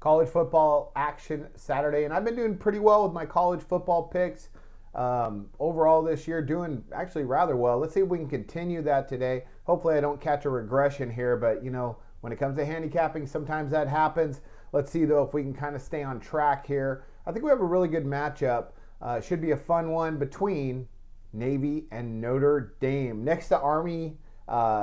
college football action Saturday, and I've been doing pretty well with my college football picks overall this year, doing actually rather well. Let's see if we can continue that today. Hopefully I don't catch a regression here, but when it comes to handicapping, sometimes that happens. Let's see though if we can kind of stay on track here. I think we have a really good matchup. Should be a fun one between Navy and Notre Dame. Next to Army,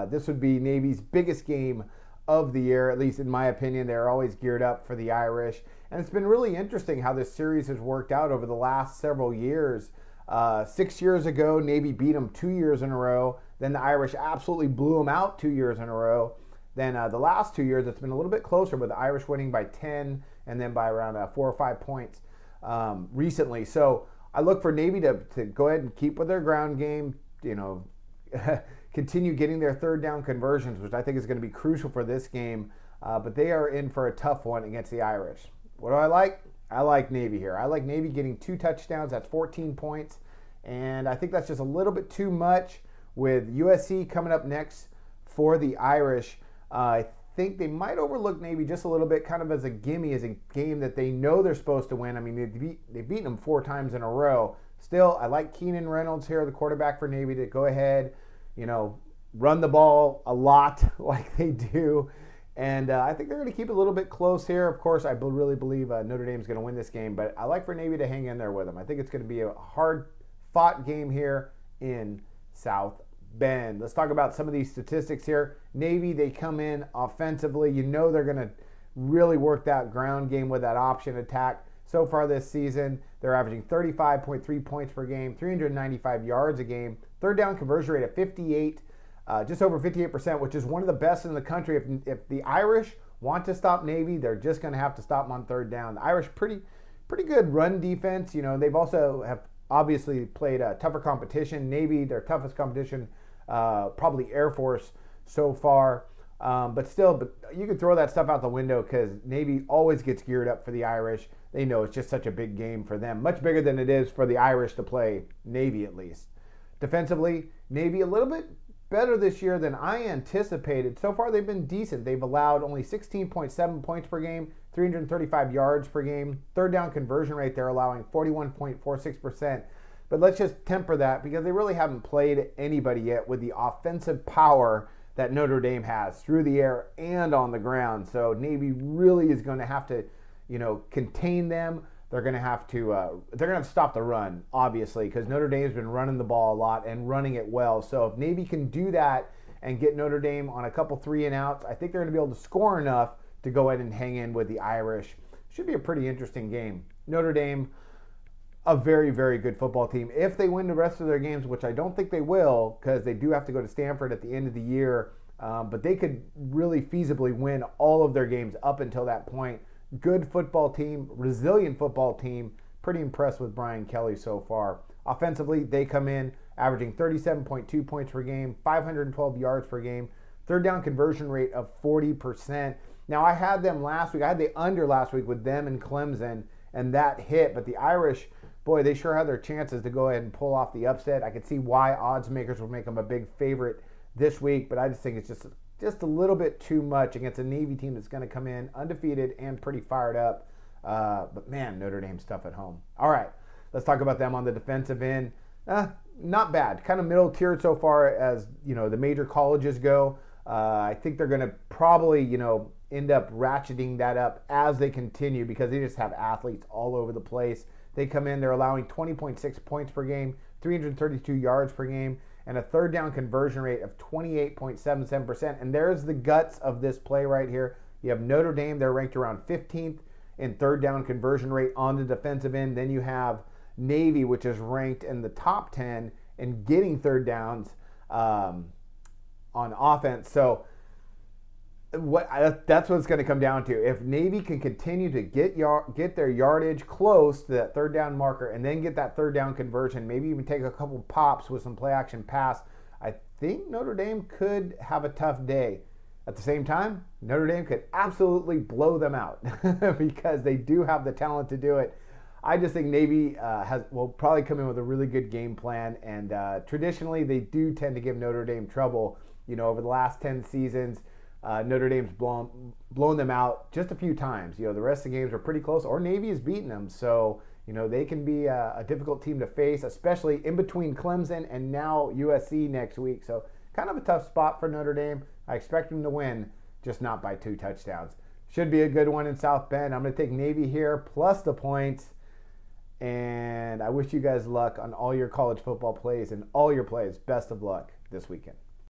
this would be Navy's biggest game of the year, at least in my opinion. They're always geared up for the Irish. And it's been really interesting how this series has worked out over the last several years. 6 years ago, Navy beat them 2 years in a row. Then the Irish absolutely blew them out 2 years in a row. Then the last 2 years, it's been a little bit closer, with the Irish winning by 10 and then by around 4 or 5 points recently. So I look for Navy to go ahead and keep with their ground game, continue getting their third down conversions, which I think is going to be crucial for this game. But they are in for a tough one against the Irish. What do I like? I like Navy here. I like Navy getting 2 touchdowns. That's 14 points. And I think that's just a little bit too much with USC coming up next for the Irish. I think they might overlook Navy just a little bit, kind of as a gimme, as a game that they know they're supposed to win. I mean, they've beaten them 4 times in a row. Still, I like Keenan Reynolds here, the quarterback for Navy, to go ahead, run the ball a lot like they do. And I think they're going to keep it a little bit close here. Of course, I really believe Notre Dame's going to win this game, but I like for Navy to hang in there with them. I think it's going to be a hard-fought game here in South Bend. Let's talk about some of these statistics here. Navy, they come in offensively. They're going to really work that ground game with that option attack. So far this season, they're averaging 35.3 points per game, 395 yards a game, third down conversion rate of 58, just over 58%, which is one of the best in the country. If the Irish want to stop Navy, they're just going to have to stop them on third down. The Irish pretty good run defense. They've also have obviously played a tougher competition. Navy, their toughest competition, probably Air Force so far. But you can throw that stuff out the window because Navy always gets geared up for the Irish. They know it's just such a big game for them, much bigger than it is for the Irish to play Navy, at least. Defensively, Navy a little bit better this year than I anticipated. So far, they've been decent. They've allowed only 16.7 points per game, 335 yards per game. Third down conversion rate, they're allowing 41.46%. But let's just temper that because they really haven't played anybody yet with the offensive power that Notre Dame has through the air and on the ground. So Navy really is going to have to, contain them. They're going to have to stop the run, obviously, because Notre Dame's been running the ball a lot and running it well. So if Navy can do that and get Notre Dame on a couple 3-and-outs, I think they're going to be able to score enough to go ahead and hang in with the Irish. Should be a pretty interesting game. Notre Dame, a very, very good football team. If they win the rest of their games, which I don't think they will, because they do have to go to Stanford at the end of the year, but they could really feasibly win all of their games up until that point. Good football team, resilient football team. Pretty impressed with Brian Kelly so far. Offensively, they come in averaging 37.2 points per game, 512 yards per game, third down conversion rate of 40%. Now, I had them last week. I had the under last week with them and Clemson, and that hit. But the Irish, boy, they sure had their chances to go ahead and pull off the upset. I could see why odds makers would make them a big favorite this week, but I just think it's just a little bit too much against a Navy team that's going to come in undefeated and pretty fired up. But man, Notre Dame's tough at home. All right, let's talk about them on the defensive end. Not bad, kind of middle tiered so far as the major colleges go. I think they're going to probably end up ratcheting that up as they continue because they just have athletes all over the place. They come in, they're allowing 20.6 points per game, 332 yards per game, and a third down conversion rate of 28.77%. And there's the guts of this play right here. You have Notre Dame, they're ranked around 15th in third down conversion rate on the defensive end. Then you have Navy, which is ranked in the top 10 in getting third downs on offense. So that's what it's going to come down to. If Navy can continue to get their yardage close to that third down marker and then get that third down conversion, maybe even take a couple pops with some play action pass, I think Notre Dame could have a tough day. At the same time, Notre Dame could absolutely blow them out because they do have the talent to do it. I just think Navy will probably come in with a really good game plan, and traditionally they do tend to give Notre Dame trouble. Over the last 10 seasons, Notre Dame's blown them out just a few times. The rest of the games are pretty close, or Navy has beaten them. So, they can be a difficult team to face, especially in between Clemson and now USC next week. So, kind of a tough spot for Notre Dame. I expect them to win, just not by 2 touchdowns. Should be a good one in South Bend. I'm going to take Navy here plus the points. And I wish you guys luck on all your college football plays and all your plays. Best of luck this weekend.